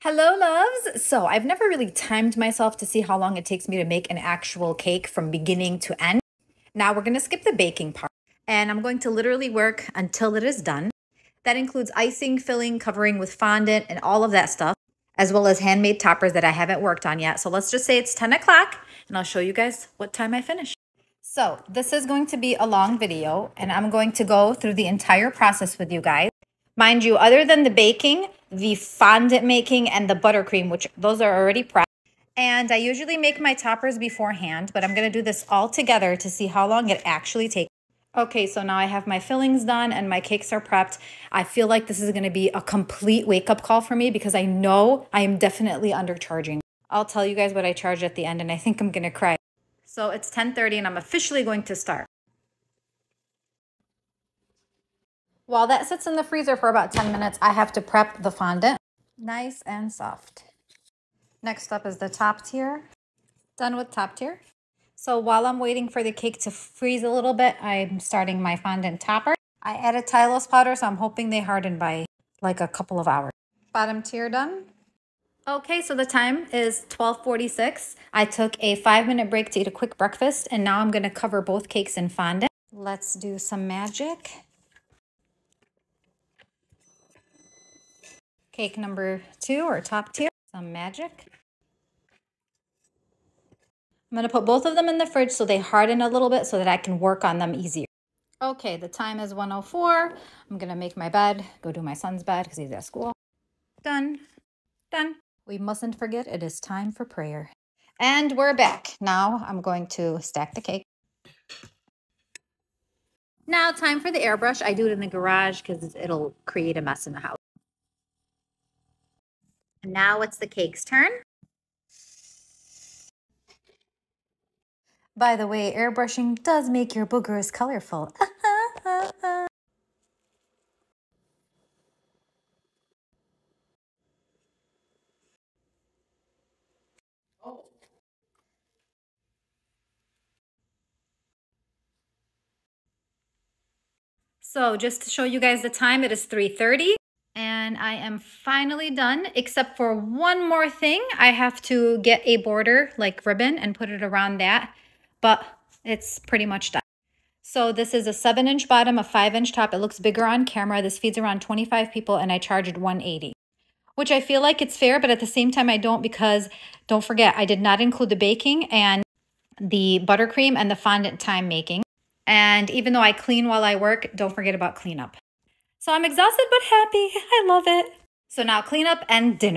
Hello, loves. So I've never really timed myself to see how long it takes me to make an actual cake from beginning to end. Now we're going to skip the baking part and I'm going to literally work until it is done. That includes icing, filling, covering with fondant and all of that stuff, as well as handmade toppers that I haven't worked on yet. So let's just say it's 10 o'clock and I'll show you guys what time I finish. So this is going to be a long video and I'm going to go through the entire process with you guys. Mind you, other than the baking, the fondant making, and the buttercream, which those are already prepped. And I usually make my toppers beforehand, but I'm going to do this all together to see how long it actually takes. Okay, so now I have my fillings done and my cakes are prepped. I feel like this is going to be a complete wake-up call for me because I know I am definitely undercharging. I'll tell you guys what I charge at the end, and I think I'm going to cry. So it's 10:30 and I'm officially going to start. While that sits in the freezer for about 10 minutes, I have to prep the fondant. Nice and soft. Next up is the top tier. Done with top tier. So while I'm waiting for the cake to freeze a little bit, I'm starting my fondant topper. I added Tylose powder, so I'm hoping they harden by like a couple of hours. Bottom tier done. Okay, so the time is 12:46. I took a 5-minute break to eat a quick breakfast, and now I'm going to cover both cakes in fondant. Let's do some magic. Cake number 2 or top tier, some magic. I'm going to put both of them in the fridge so they harden a little bit so that I can work on them easier. Okay, the time is 1:04. I'm going to make my bed, go do my son's bed because he's at school. Done. Done. We mustn't forget it is time for prayer. And we're back. Now I'm going to stack the cake. Now time for the airbrush. I do it in the garage because it'll create a mess in the house. And now it's the cake's turn. By the way, airbrushing does make your boogers colorful. So just to show you guys the time, it is 3:30 and I am finally done, except for one more thing. I have to get a border like ribbon and put it around that, but it's pretty much done. So this is a 7-inch bottom, a 5-inch top. It looks bigger on camera. This feeds around 25 people and I charged $180, which I feel like it's fair, but at the same time I don't, because don't forget, I did not include the baking and the buttercream and the fondant time making. And even though I clean while I work, don't forget about cleanup. So I'm exhausted but happy. I love it. So now cleanup and dinner.